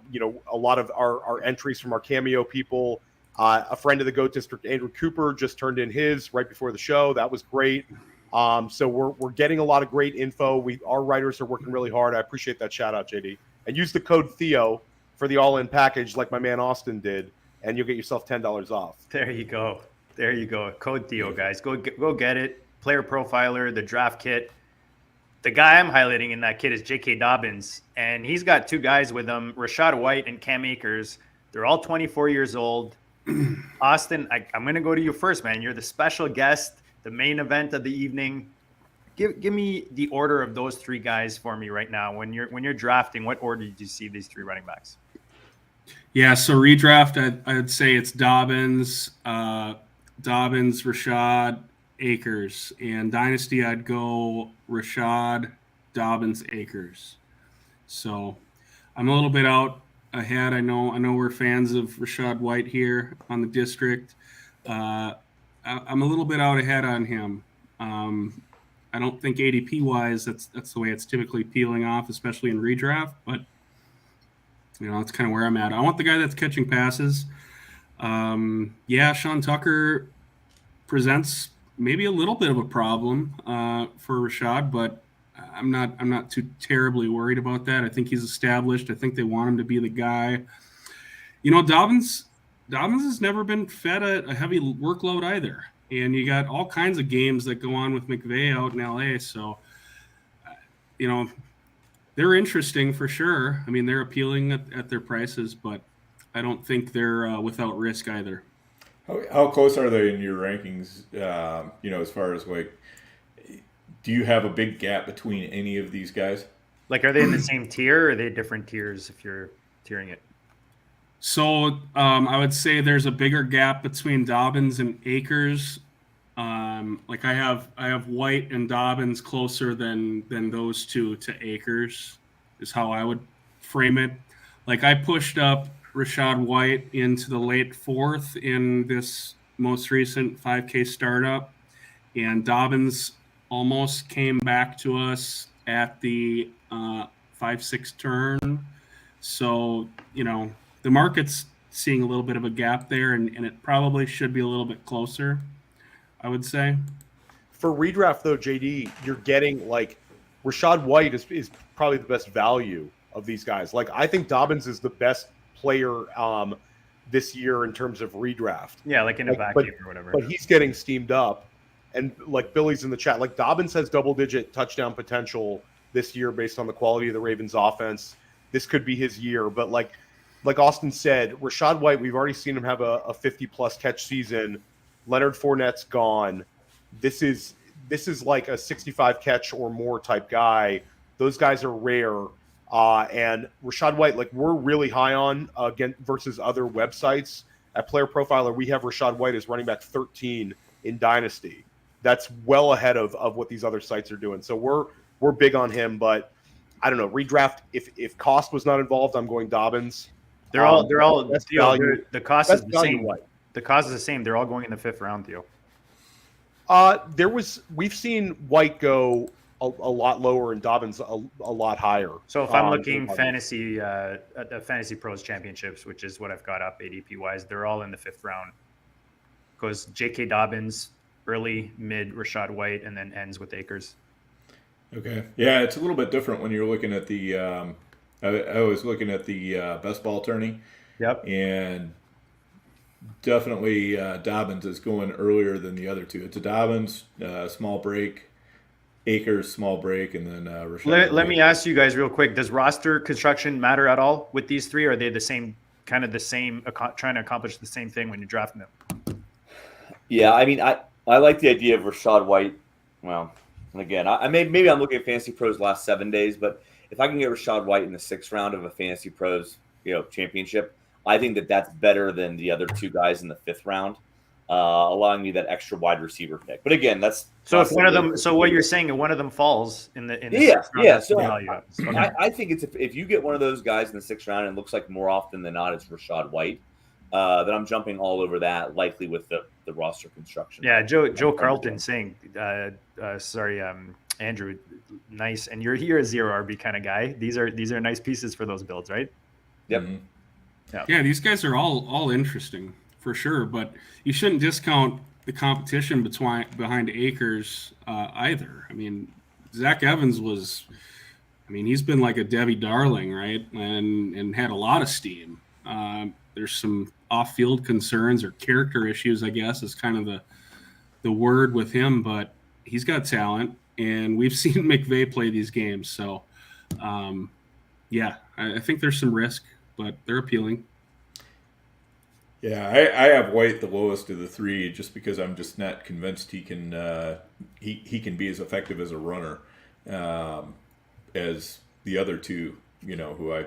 lot of our entries from our Cameo people. A friend of the GOAT District, Andrew Cooper, just turned in his right before the show. That was great. So we're getting a lot of great info. Our writers are working really hard. I appreciate that shout out, JD. And use the code Theo for the all-in package, like my man Austin did, and you'll get yourself $10 off. There you go. Code Theo, guys. Go get it. Player profiler, the draft kit. The guy I'm highlighting in that kit is J.K. Dobbins, and he's got 2 guys with him, Rashad White and Cam Akers. They're all 24 years old. Austin, I'm going to go to you first, man. You're the special guest. The main event of the evening. Give me the order of those 3 guys for me right now. When you're drafting, what order did you see these 3 running backs? Yeah, so redraft, I'd say it's Dobbins, Rashad, Akers. And Dynasty, I'd go Rashad, Dobbins, Akers. So I'm a little bit out ahead. I know we're fans of Rashad White here on the district. I'm a little bit out ahead on him. I don't think ADP wise that's the way it's typically peeling off, especially in redraft. But that's kind of where I'm at. I want the guy that's catching passes. Sean Tucker presents maybe a little bit of a problem for Rashad, but I'm not too terribly worried about that. I think he's established. I think they want him to be the guy. Dobbins has never been fed a heavy workload either. And you got all kinds of games that go on with McVay out in LA. So, they're interesting for sure. I mean, they're appealing at their prices, but I don't think they're without risk either. How close are they in your rankings? As far as do you have a big gap between any of these guys? Like, are they in the same tier or are they different tiers if you're hearing it. So I would say there's a bigger gap between Dobbins and Akers. Like I have White and Dobbins closer than those two to Akers is how I would frame it. Like I pushed up Rachaad White into the late 4th in this most recent 5K startup, and Dobbins almost came back to us at the 5-6 turn. So, the market's seeing a little bit of a gap there, and it probably should be a little bit closer, I would say. For redraft, though, JD, you're getting like Rachaad White is probably the best value of these guys. Like, I think Dobbins is the best player this year in terms of redraft. Yeah, like in a vacuum or whatever. But he's getting steamed up. And like Billy's in the chat, like Dobbins has double-digit touchdown potential this year based on the quality of the Ravens offense. This could be his year. But like Austin said, Rachaad White, we've already seen him have a 50-plus catch season. Leonard Fournette's gone. This is like a 65 catch or more type guy. Those guys are rare. And Rachaad White, like we're really high on again versus other websites. At Player Profiler, we have Rachaad White as running back 13 in Dynasty. That's well ahead of what these other sites are doing. So we're big on him, but I don't know. Redraft, if cost was not involved, I'm going Dobbins. They're all the cost is best the value same. White. The cost is the same. They're all going in the 5th round, Theo. We've seen White go a lot lower and Dobbins a lot higher. So if I'm looking fantasy at the Fantasy Pros Championships, which is what I've got up ADP wise, they're all in the 5th round. Goes J.K. Dobbins, early, mid, Rachaad White, and then ends with Akers. Okay. Yeah, it's a little bit different when you're looking at the I was looking at the best ball tourney. Yep. And definitely Dobbins is going earlier than the other two. It's a Dobbins, small break, Akers, small break, and then Rachaad. Let me ask you guys real quick. Does roster construction matter at all with these three? Or are they the same, trying to accomplish the same thing when you're drafting them? Yeah, I mean, I like the idea of Rachaad White. Well, and again, maybe I'm looking at Fantasy Pros last 7 days, but if I can get Rachaad White in the 6th round of a Fantasy Pros, championship, I think that's better than the other two guys in the 5th round, allowing me that extra wide receiver pick. But again, that's so if one of them. So what you're saying, if one of them falls in the 6th round, yeah. So okay. I think it's if you get one of those guys in the 6th round, and it looks like more often than not it's Rachaad White, then I'm jumping all over that, likely with the roster construction. Yeah, Joe Carlton saying, Andrew, nice, and you're a 0 RB kind of guy. These are nice pieces for those builds, right? Yep. Mm-hmm. Yeah, these guys are all interesting for sure, but you shouldn't discount the competition behind Akers either. I mean, Zach Evans he's been like a Debbie Darling, right? And had a lot of steam. There's some off-field concerns or character issues, I guess, is kind of the word with him, but he's got talent, and we've seen McVay play these games. So, I think there's some risk, but they're appealing. Yeah, I have White the lowest of the three just because I'm just not convinced he can be as effective as a runner as the other two, who I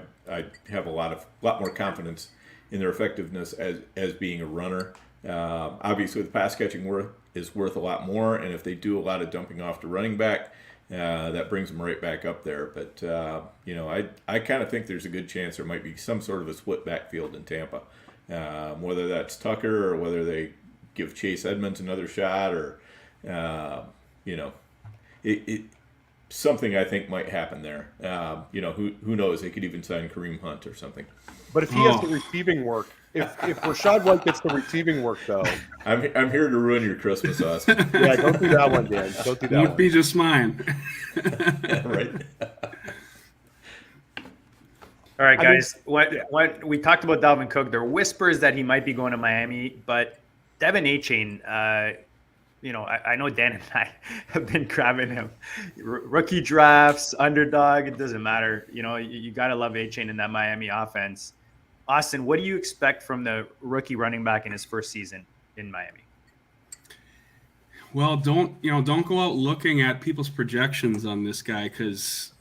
have a lot more confidence in their effectiveness as being a runner. Obviously, the pass catching is worth a lot more, and if they do a lot of dumping off to running back, that brings them right back up there. But I kind of think there's a good chance there might be some sort of a split backfield in Tampa, whether that's Tucker or whether they give Chase Edmonds another shot, or something I think might happen there. Who knows? They could even sign Kareem Hunt or something. But if he has the receiving work, if Rachaad White gets the receiving work, though, I'm here to ruin your Christmas, Austin. Yeah, don't do that one, Dan. Don't do that Would one. be just mine. Right. All right, guys. What we talked about Dalvin Cook. There are whispers that he might be going to Miami, but Devon Achane, I know Dan and I have been grabbing him. Rookie drafts, underdog, it doesn't matter. You got to love Achane in that Miami offense. Austin, what do you expect from the rookie running back in his first season in Miami? Well, don't go out looking at people's projections on this guy, because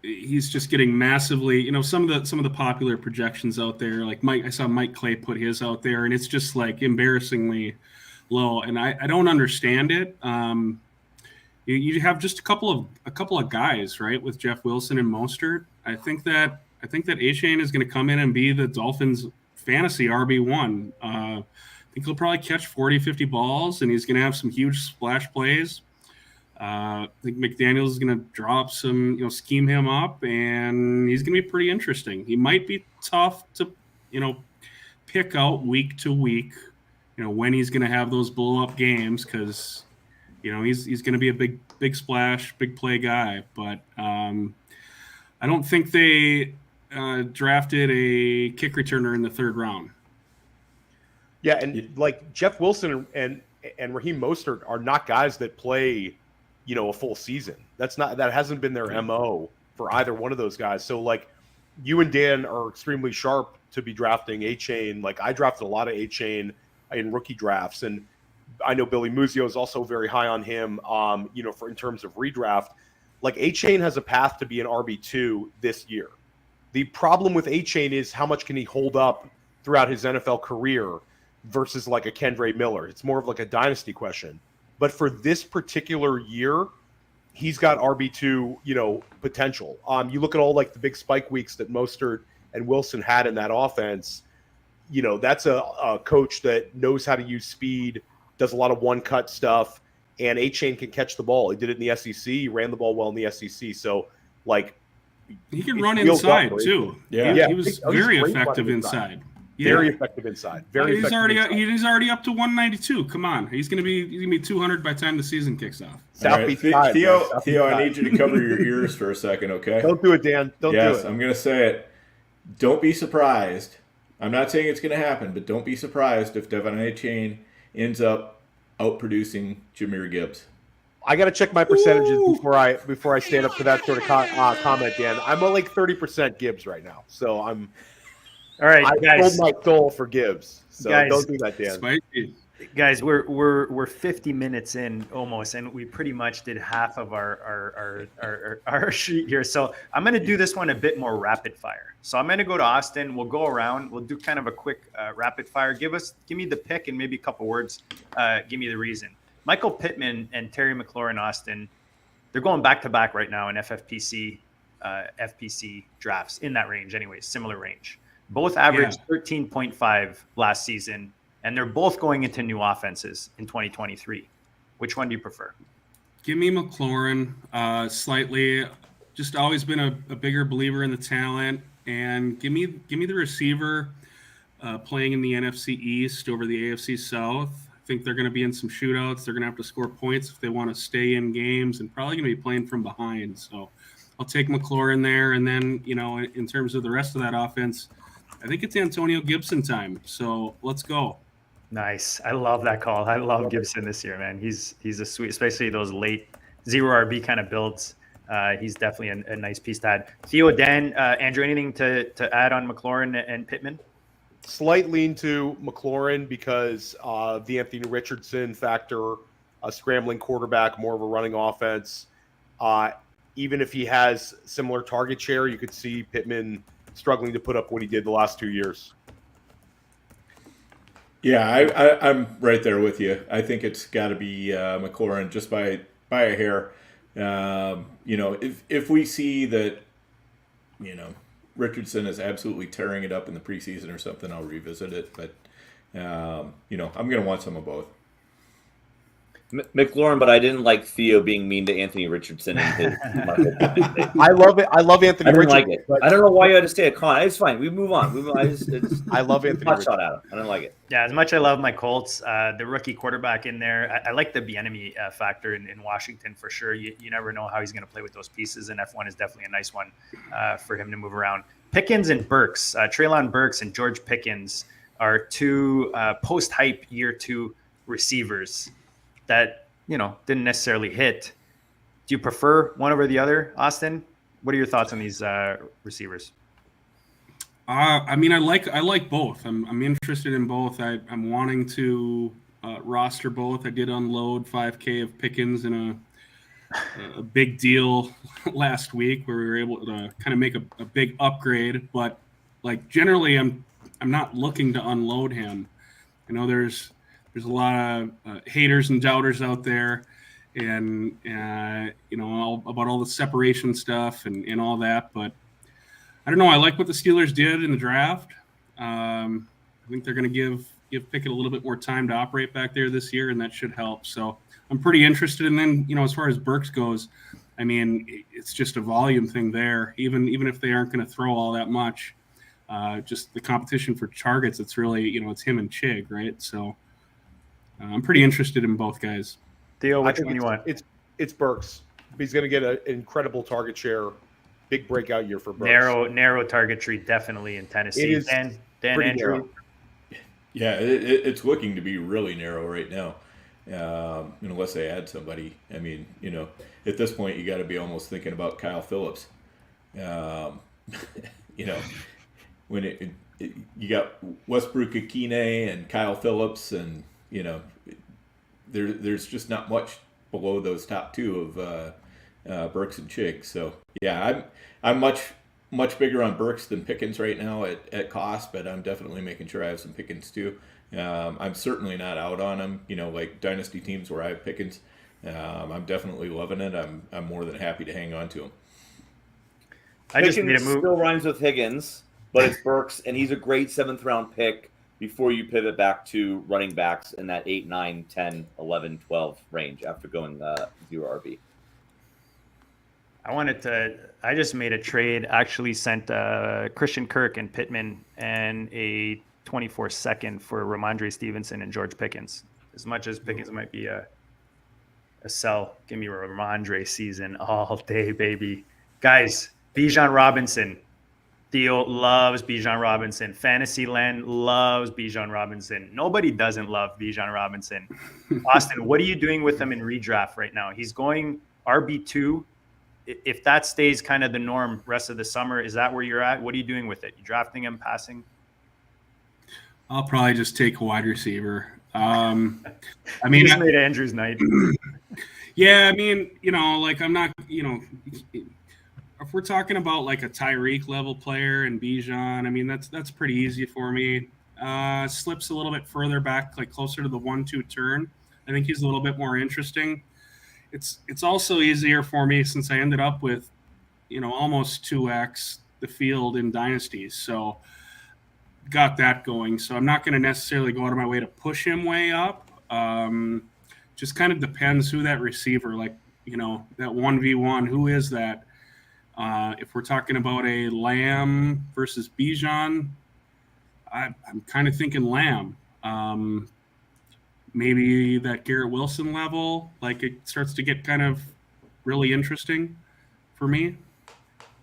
he's just getting massively, some of the popular projections out there, like I saw Mike Clay put his out there, and it's just like embarrassingly low, and I don't understand it. You have just a couple of guys, right, with Jeff Wilson and Mostert. I think that Achane is going to come in and be the Dolphins' fantasy RB1. I think he'll probably catch 40, 50 balls, and he's going to have some huge splash plays. I think McDaniels is going to drop some, scheme him up, and he's going to be pretty interesting. He might be tough to, pick out week to week, when he's going to have those blow-up games, because, he's going to be a big splash, big play guy. But I don't think they drafted a kick returner in the third round. Yeah, and like Jeff Wilson and Raheem Mostert are not guys that play, a full season. That hasn't been their MO for either one of those guys. So like you and Dan are extremely sharp to be drafting Achane. Like I drafted a lot of Achane in rookie drafts, and I know Billy Muzio is also very high on him. For in terms of redraft, like Achane has a path to be an RB2 this year. The problem with Achane is how much can he hold up throughout his NFL career versus like a Kendre Miller. It's more of like a dynasty question. But for this particular year, he's got RB2, potential. You look at all like the big spike weeks that Mostert and Wilson had in that offense. That's a coach that knows how to use speed, does a lot of one-cut stuff, and Achane can catch the ball. He did it in the SEC. He ran the ball well in the SEC. So, like, he can run inside too. Yeah, he was very effective inside. Yeah. Very effective inside. He's already up to 192. Come on, he's gonna be 200 by the time the season kicks off. Right. Theo, I need you to cover your ears for a second, okay? Don't do it, Dan. Don't do it. I'm gonna say it. Don't be surprised. I'm not saying it's gonna happen, but don't be surprised if Devon Achane ends up outproducing Jahmyr Gibbs. I got to check my percentages before I stand up to that sort of comment, Dan. I'm at like 30% Gibbs right now, so I'm. All right, I sold my soul for Gibbs, so don't do that, Dan. Spicy. Guys, we're 50 minutes in almost, and we pretty much did half of our sheet here. So I'm going to do this one a bit more rapid fire. So I'm going to go to Austin. We'll go around. We'll do kind of a quick rapid fire. Give me the pick and maybe a couple words. Give me the reason. Michael Pittman and Terry McLaurin, Austin, they're going back to back right now in FFPC drafts in that range, anyways, similar range. Both averaged 13.5 last season, and they're both going into new offenses in 2023. Which one do you prefer? Give me McLaurin. Slightly, just always been a bigger believer in the talent, and give me the receiver playing in the NFC East over the AFC South. I think they're going to be in some shootouts. They're going to have to score points if they want to stay in games, and probably going to be playing from behind. So I'll take McLaurin there, and then in terms of the rest of that offense, I think it's Antonio Gibson time. So let's go. Nice. I love that call. I love Gibson this year, man. He's a sweet, especially those late zero RB kind of builds. He's definitely a nice piece to add. Theo, Dan, Andrew, anything to add on McLaurin and Pittman? Slight lean to McLaurin because of the Anthony Richardson factor, a scrambling quarterback, more of a running offense. Even if he has similar target share, you could see Pittman struggling to put up what he did the last 2 years. Yeah, I'm right there with you. I think it's got to be McLaurin just by a hair. If we see that, Richardson is absolutely tearing it up in the preseason or something, I'll revisit it. But, I'm going to want some of both. McLaurin, but I didn't like Theo being mean to Anthony Richardson. I love it. I love Anthony. I didn't Richardson, like it. I don't know why you had to stay a con. It's fine. We move on. I love Anthony. Hot shot at him. I don't like it. Yeah, as much as I love my Colts, the rookie quarterback in there, I like the Bieniemy factor in Washington for sure. You never know how he's going to play with those pieces, and F1 is definitely a nice one for him to move around. Pickens and Burks, Treylon Burks and George Pickens are two post-hype year 2 receivers that didn't necessarily hit. Do you prefer one over the other, Austin? What are your thoughts on these receivers? I like both. I'm interested in both. I'm wanting to roster both. I did unload 5K of Pickens in a big deal last week where we were able to kind of make a big upgrade. But like generally, I'm not looking to unload him. You know, there's a lot of haters and doubters out there, and you know, about all the separation stuff and all that. But I don't know. I like what the Steelers did in the draft. I think they're going to give Pickett a little bit more time to operate back there this year, and that should help. So I'm pretty interested. And then, you know, as far as Burks goes, I mean, it's just a volume thing there. Even if they aren't going to throw all that much, just the competition for targets, it's really, you know, it's him and Chig, right? So I'm pretty interested in both guys. Theo, which one you want? It's Burks. He's going to get an incredible target share. Big breakout year for Burks. Narrow target tree, definitely in Tennessee. It is Dan pretty Andrew. narrow. Yeah, it's looking to be really narrow right now, unless they add somebody. I mean, you know, at this point, you got to be almost thinking about Kyle Phillips. You know, when you got Westbrook Akine and Kyle Phillips, and you know, there's just not much below those top two of Burks and Chig. So yeah, I'm much bigger on Burks than Pickens right now at cost, but I'm definitely making sure I have some Pickens too. I'm certainly not out on him. You know, like dynasty teams where I have Pickens, I'm definitely loving it. I'm more than happy to hang on to him. I just need Pickens to move. still rhymes with Higgins, but it's Burks, and he's a great 7th round pick before you pivot back to running backs in that 8, 9, 10, 11, 12 range after going 0 RB. I just made a trade, actually sent Christian Kirk and Pittman and a 24-second for Ramondre Stevenson and George Pickens. As much as Pickens might be a sell, give me Ramondre season all day, baby. Guys, Bijan Robinson. Theo loves Bijan Robinson. Fantasyland loves Bijan Robinson. Nobody doesn't love Bijan Robinson. Austin, what are you doing with him in redraft right now? He's going RB2. If that stays kind of the norm rest of the summer, is that where you're at? What are you doing with it? You drafting him, passing? I'll probably just take a wide receiver. I You mean, just made Andrew's night. yeah, I mean, you know, like I'm not, you know, if we're talking about like a Tyreek level player and Bijan, I mean, that's pretty easy for me. Slips a little bit further back, like closer to the 1-2 turn. I think he's a little bit more interesting. It's also easier for me since I ended up with, you know, almost 2x the field in dynasties. So got that going. So I'm not going to necessarily go out of my way to push him way up. Just kind of depends who that receiver, like, you know, that 1v1, who is that? If we're talking about a Lamb versus Bijan, I'm kind of thinking Lamb. Maybe that Garrett Wilson level, like it starts to get kind of really interesting for me.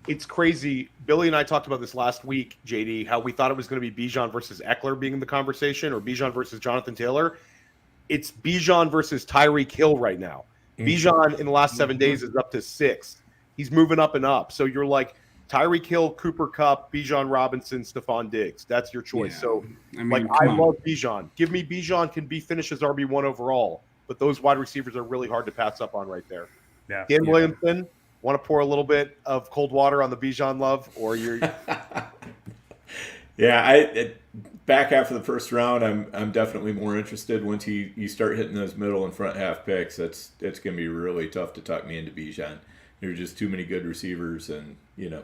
It's crazy. Billy and I talked about this last week, JD, how we thought it was going to be Bijan versus Eckler being in the conversation, or Bijan versus Jonathan Taylor. It's Bijan versus Tyreek Hill right now. Bijan in the last 7 days is up to 6. He's moving up and up. So you're like Tyreek Hill, Cooper Kupp, Bijan Robinson, Stephon Diggs. That's your choice. Yeah. So I mean, I come on. love Bijan. Give me Bijan, can be finished as RB1 overall. But those wide receivers are really hard to pass up on right there. Yeah. Dan Williamson, want to pour a little bit of cold water on the Bijan love, or you're Yeah, back after the first round, I'm definitely more interested. Once you start hitting those middle and front half picks, it's going to be really tough to talk me into Bijan. There are just too many good receivers, and you know,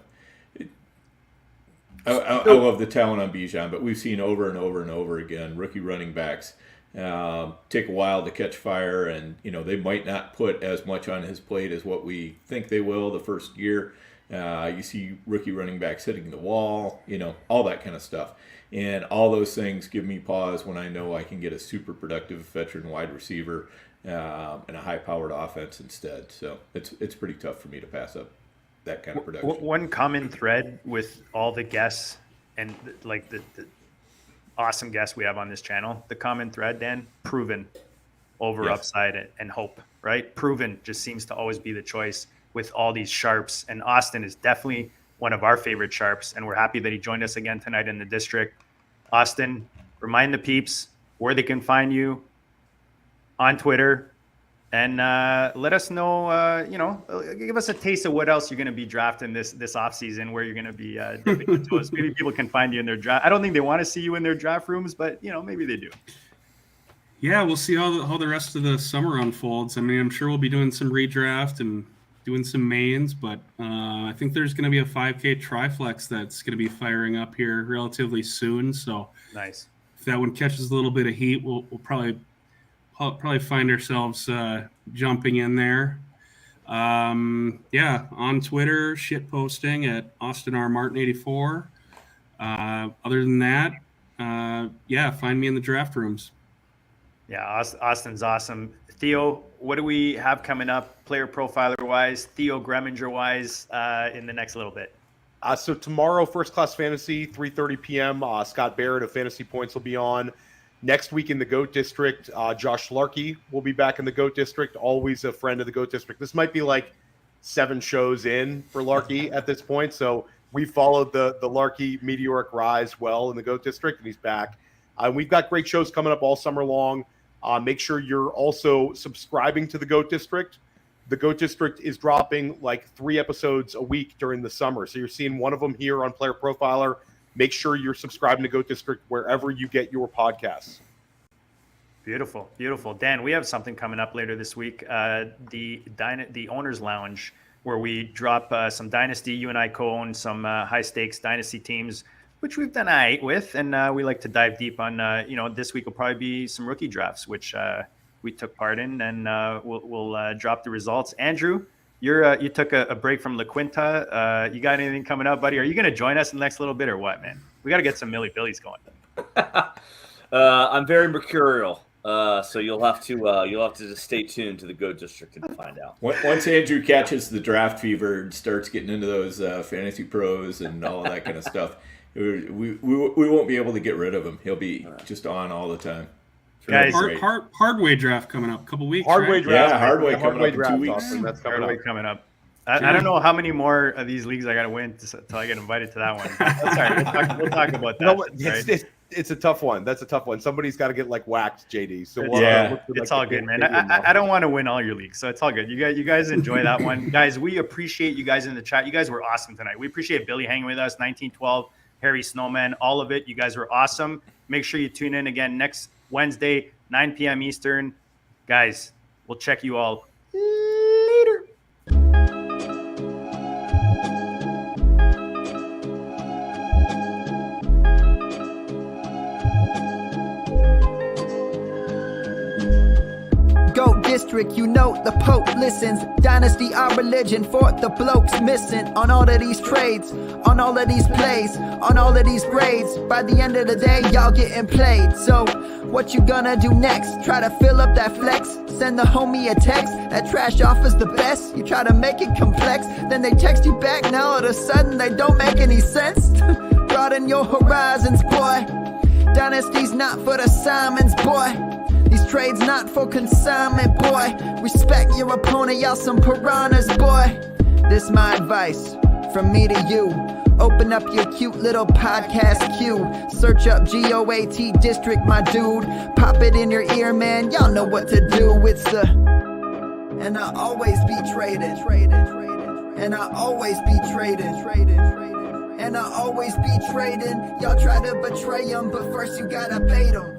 I love the talent on Bijan, but we've seen over and over and over again rookie running backs take a while to catch fire, and you know, they might not put as much on his plate as what we think they will the first year. You see rookie running backs hitting the wall, you know, all that kind of stuff. And all those things give me pause when I know I can get a super productive veteran wide receiver and a high-powered offense instead. So it's pretty tough for me to pass up that kind of production. One common thread with all the guests and like the awesome guests we have on this channel, the common thread, Dan, proven over upside and hope, right? Proven just seems to always be the choice with all these sharps. And Austin is definitely one of our favorite sharps, and we're happy that he joined us again tonight in the district. Austin, remind the peeps where they can find you on Twitter, And let us know, give us a taste of what else you're going to be drafting this offseason, where you're going to be dipping into us. Maybe people can find you in their draft. I don't think they want to see you in their draft rooms, but, maybe they do. Yeah, we'll see how the rest of the summer unfolds. I mean, I'm sure we'll be doing some redraft and doing some mains, but I think there's going to be a 5K Triflex that's going to be firing up here relatively soon. So nice. If that one catches a little bit of heat, we'll probably find ourselves jumping in there. On Twitter, shit posting at AustinRMartin84. Other than that, find me in the draft rooms. Yeah, Austin's awesome. Theo, what do we have coming up, player profiler wise, Theo Greminger wise, in the next little bit? So tomorrow, First Class Fantasy, 3:30 p.m. Scott Barrett of Fantasy Points will be on. Next week in the GOAT District, Josh Larkey will be back in the GOAT District, always a friend of the GOAT District. This might be like 7 shows in for Larkey at this point. So we followed the Larkey meteoric rise well in the GOAT District, and he's back. We've got great shows coming up all summer long. Make sure you're also subscribing to the GOAT District. The GOAT District is dropping like 3 episodes a week during the summer. So you're seeing one of them here on Player Profiler. Make sure you're subscribing to GOAT District wherever you get your podcasts. Beautiful, beautiful. Dan, we have something coming up later this week. The Owners Lounge, where we drop some Dynasty. You and I co-own some high-stakes Dynasty teams, which we've done with. And we like to dive deep on, this week will probably be some rookie drafts, which we took part in. And we'll drop the results. Andrew, you took a break from La Quinta. You got anything coming up, buddy? Are you going to join us in the next little bit or what, man? We got to get some Millie Billies going. I'm very mercurial, so you'll have to just stay tuned to the GOAT District and find out. Once Andrew catches the draft fever and starts getting into those fantasy pros and all of that kind of stuff, we won't be able to get rid of him. He'll be just on all the time. Guys, Hardway draft coming up a couple weeks. Hardway draft. Yeah, Hardway coming up in 2 weeks. Awesome. That's coming up. I don't know how many more of these leagues I got to win until I get invited to that one. That's all right. We'll talk about that. It's a tough one. That's a tough one. Somebody's got to get whacked, JD. So it's all good, man. I don't want to win all your leagues, so it's all good. You guys enjoy that one, guys. We appreciate you guys in the chat. You guys were awesome tonight. We appreciate Billy hanging with us, 1912, Harry Snowman, all of it. You guys were awesome. Make sure you tune in again next Wednesday, 9 p.m. Eastern. Guys, we'll check you all later. GOAT District, you know the Pope listens. Dynasty, our religion, for the blokes missing. On all of these trades, on all of these plays, on all of these grades. By the end of the day, y'all getting played. So, what you gonna do next? Try to fill up that flex? Send the homie a text? That trash offer's the best? You try to make it complex, then they text you back. Now all of a sudden, they don't make any sense. Broaden your horizons, boy. Dynasty's not for the Simons, boy. These trades not for consignment, boy. Respect your opponent, y'all some piranhas, boy. This my advice, from me to you. Open up your cute little podcast queue. Search up GOAT District, my dude. Pop it in your ear, man, y'all know what to do. It's the... And I always be traded. And I always be traded. And I always be trading. Y'all try to betray them, but first you gotta bait them.